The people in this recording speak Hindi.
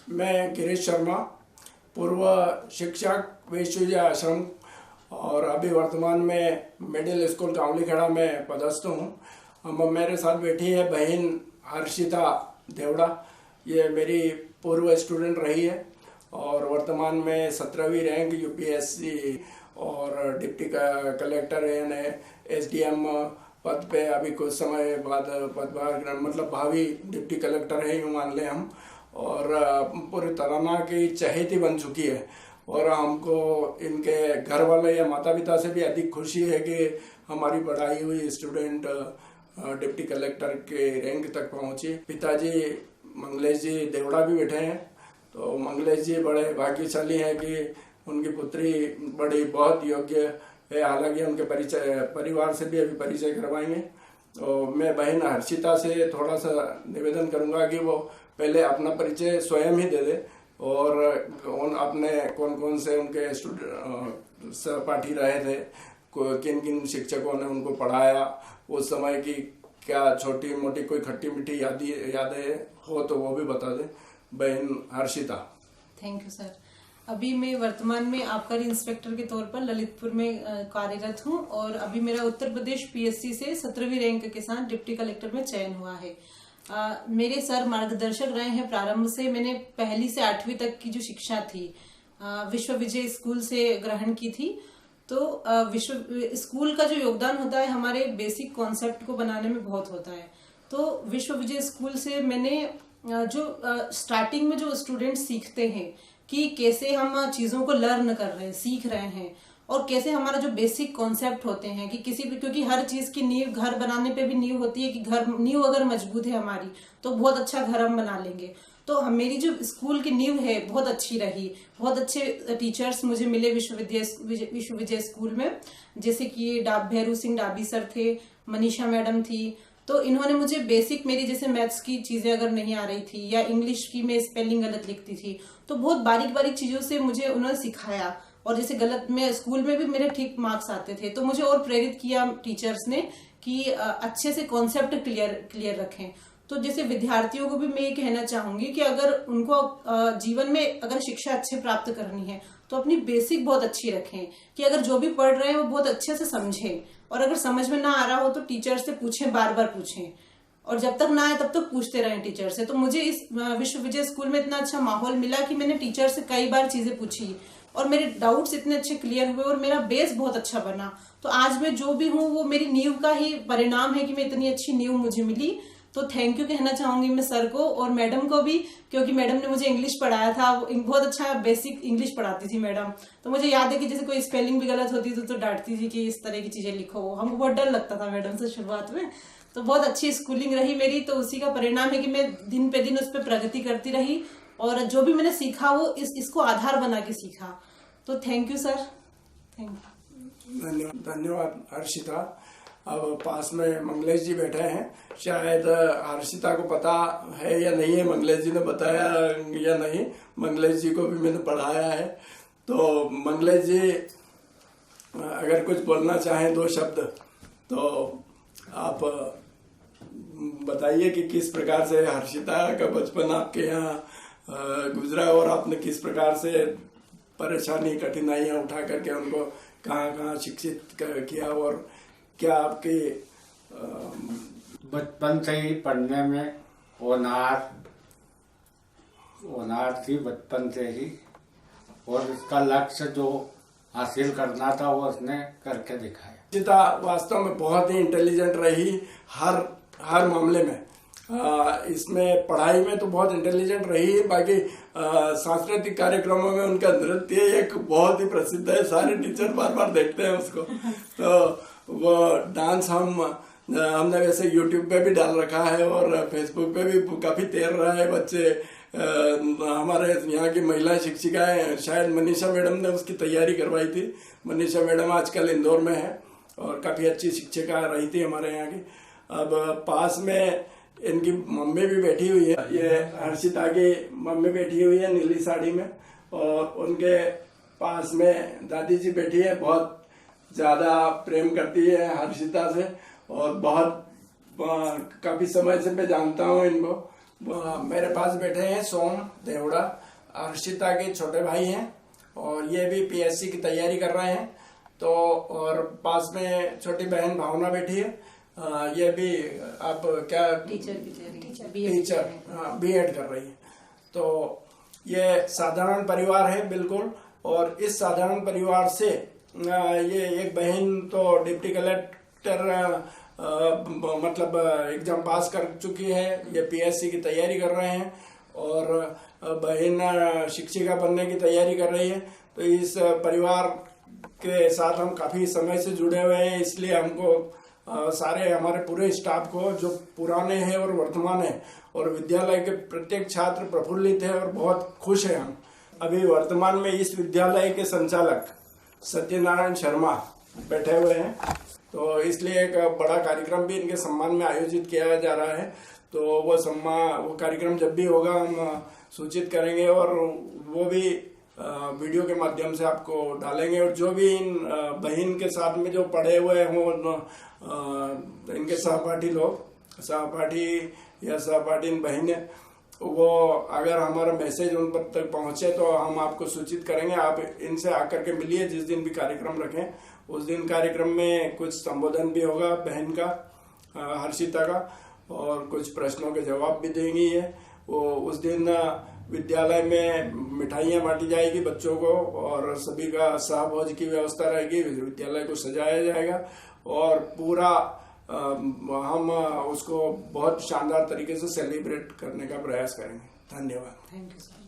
मैं गिरीश शर्मा, पूर्व शिक्षक विश्वविद्यालय आश्रम और अभी वर्तमान में मिडिल स्कूल कावलीखेड़ा में पदस्थ हूँ। मेरे साथ बैठी है बहन हर्षिता देवड़ा। ये मेरी पूर्व स्टूडेंट रही है और वर्तमान में 17वीं रैंक यूपीएससी और डिप्टी कलेक्टर यानी एसडीएम पद पे अभी कुछ समय बाद पदभार मतलब भावी डिप्टी कलेक्टर है यूँ मान लें हम। और पूरी तरह की चहेती बन चुकी है और हमको इनके घर वाले या माता पिता से भी अधिक खुशी है कि हमारी पढ़ाई हुई स्टूडेंट डिप्टी कलेक्टर के रैंक तक पहुंची। पिताजी मंगलेश जी देवड़ा भी बैठे हैं, तो मंगलेश जी बड़े भाग्यशाली हैं कि उनकी पुत्री बड़ी बहुत योग्य है। हालांकि उनके परिवार से भी अभी परिचय करवाएंगे। तो मैं बहन हर्षिता से थोड़ा सा निवेदन करूंगा कि वो पहले अपना परिचय स्वयं ही दे दे और अपने कौन कौन से उनके स्टूडेंट सहपाठी रहे थे, किन किन शिक्षकों ने उनको पढ़ाया, उस समय की क्या छोटी मोटी कोई खट्टी मीठी यादें हो तो वो भी बता दे। बहन हर्षिता। Thank you sir. अभी मैं वर्तमान में आबकारी इंस्पेक्टर के तौर पर ललितपुर में कार्यरत हूं और अभी मेरा उत्तर प्रदेश पीएससी से 17वीं रैंक के साथ डिप्टी कलेक्टर में चयन हुआ है। मेरे सर मार्गदर्शक रहे हैं प्रारंभ से। मैंने 1ली से 8वीं तक की जो शिक्षा थी विश्व विजय स्कूल से ग्रहण की थी। तो विश्व स्कूल का जो योगदान होता है हमारे बेसिक कॉन्सेप्ट को बनाने में बहुत होता है। तो विश्व विजय स्कूल से मैंने जो स्टार्टिंग में जो स्टूडेंट सीखते हैं कि कैसे हम चीजों को लर्न कर रहे हैं, सीख रहे हैं और कैसे हमारा जो बेसिक कॉन्सेप्ट होते हैं कि किसी भी, क्योंकि हर चीज की नींव घर बनाने पे भी नींव होती है कि घर नींव अगर मजबूत है हमारी तो बहुत अच्छा घर हम बना लेंगे। तो मेरी जो स्कूल की नींव है बहुत अच्छी रही। बहुत अच्छे टीचर्स मुझे मिले विश्व विजय स्कूल में, जैसे कि भैरू सिंह डाबी सर थे, मनीषा मैडम थी। तो इन्होंने मुझे बेसिक मेरी जैसे मैथ्स की चीजें अगर नहीं आ रही थी या इंग्लिश की मैं स्पेलिंग गलत लिखती थी तो बहुत बारीक बारीक चीजों से मुझे उन्होंने सिखाया। और जैसे गलत में स्कूल में भी मेरे ठीक मार्क्स आते थे तो मुझे और प्रेरित किया टीचर्स ने कि अच्छे से कॉन्सेप्ट क्लियर रखें। तो जैसे विद्यार्थियों को भी मैं ये कहना चाहूंगी कि अगर उनको जीवन में अगर शिक्षा अच्छे प्राप्त करनी है तो अपनी बेसिक बहुत अच्छी रखें कि अगर जो भी पढ़ रहे हैं वो बहुत अच्छे से समझें और अगर समझ में ना आ रहा हो तो टीचर से पूछें, बार बार पूछें और जब तक ना आए तब तक पूछते रहें टीचर से। तो मुझे इस विश्व विजय स्कूल में इतना अच्छा माहौल मिला कि मैंने टीचर से कई बार चीजें पूछी और मेरे डाउट्स इतने अच्छे क्लियर हुए और मेरा बेस बहुत अच्छा बना। तो आज मैं जो भी हूँ वो मेरी नींव का ही परिणाम है कि मैं इतनी अच्छी नींव मुझे मिली। तो थैंक यू कहना चाहूंगी मैं सर को और मैडम को भी, क्योंकि मैडम ने मुझे इंग्लिश पढ़ाया था। बहुत अच्छा बेसिक इंग्लिश पढ़ाती थी मैडम। तो मुझे याद है कि जैसे कोई स्पेलिंग भी गलत होती थी तो डांटती थी कि इस तरह की चीजें लिखो। हमको बहुत डर लगता था मैडम से शुरुआत में। तो बहुत अच्छी स्कूलिंग रही मेरी। तो उसी का परिणाम है कि मैं दिन पे दिन उस पर प्रगति करती रही और जो भी मैंने सीखा वो इसको आधार बना के सीखा। तो thank you sir. Thank you. धन्यवाद हर्षिता। अब पास में मंगलेश जी बैठे हैं। शायद हर्षिता को पता है या नहीं है, मंगलेश जी ने बताया या नहीं। मंगलेश जी को भी मैंने पढ़ाया है। तो मंगलेश जी अगर कुछ बोलना चाहें 2 शब्द तो आप बताइए कि किस प्रकार से हर्षिता का बचपन आपके यहाँ गुजरा और आपने किस प्रकार से परेशानी कठिनाइयां उठा करके उनको कहाँ कहाँ शिक्षित किया और क्या आपके बचपन से ही पढ़ने में होनहार थी बचपन से ही और इसका लक्ष्य जो हासिल करना था वो उसने करके दिखाया। हर्षिता वास्तव में बहुत ही इंटेलिजेंट रही हर मामले में। इसमें पढ़ाई में तो बहुत इंटेलिजेंट रही है। बाकी सांस्कृतिक कार्यक्रमों में उनका नृत्य एक बहुत ही प्रसिद्ध है, सारे टीचर बार बार देखते हैं उसको। तो वो डांस हमने वैसे यूट्यूब पे भी डाल रखा है और फेसबुक पे भी काफी तैर रहा है बच्चे। हमारे यहाँ की महिला शिक्षिकाएं, शायद मनीषा मैडम ने उसकी तैयारी करवाई थी। मनीषा मैडम आजकल इंदौर में है और काफी अच्छी शिक्षिका रही थी हमारे यहाँ की। अब पास में इनकी मम्मी भी बैठी हुई है। ये हर्षिता की मम्मी बैठी हुई है नीली साड़ी में और उनके पास में दादी जी बैठी है। बहुत ज्यादा प्रेम करती है हर्षिता से और बहुत काफी समय से मैं जानता हूँ इनको मेरे पास बैठे हैं सोम देवड़ा, हर्षिता के छोटे भाई हैं और ये भी पीएससी की तैयारी कर रहे हैं। तो और पास में छोटी बहन भावना बैठी है, ये भी आप क्या टीचर बीएड कर रही है। तो ये साधारण परिवार है बिल्कुल, और इस साधारण परिवार से ये एक बहन तो डिप्टी कलेक्टर मतलब एग्जाम पास कर चुकी है, ये पीएससी की तैयारी कर रहे हैं, और बहन शिक्षिका बनने की तैयारी कर रही है। तो इस परिवार के साथ हम काफी समय से जुड़े हुए हैं, इसलिए हमको सारे हमारे पूरे स्टाफ को जो पुराने हैं और वर्तमान है और विद्यालय के प्रत्येक छात्र प्रफुल्लित है और बहुत खुश है। हम अभी वर्तमान में इस विद्यालय के संचालक सत्यनारायण शर्मा बैठे हुए हैं, तो इसलिए एक बड़ा कार्यक्रम भी इनके सम्मान में आयोजित किया जा रहा है। तो वो कार्यक्रम जब भी होगा हम सूचित करेंगे और वो भी वीडियो के माध्यम से आपको डालेंगे। और जो भी इन बहन के साथ में जो पढ़े हुए हों इनके सहपाठी या सहपाठी बहन, वो अगर हमारा मैसेज उन पर तक पहुंचे तो हम आपको सूचित करेंगे। आप इनसे आकर के मिलिए जिस दिन भी कार्यक्रम रखें। उस दिन कार्यक्रम में कुछ संबोधन भी होगा बहन का, हर्षिता का, और कुछ प्रश्नों के जवाब भी देंगी है। वो उस दिन विद्यालय में मिठाइयाँ बांटी जाएगी बच्चों को, और सभी का सहभोज की व्यवस्था रहेगी। विद्यालय को सजाया जाएगा और पूरा हम उसको बहुत शानदार तरीके से सेलिब्रेट करने का प्रयास करेंगे। धन्यवाद। Thank you sir.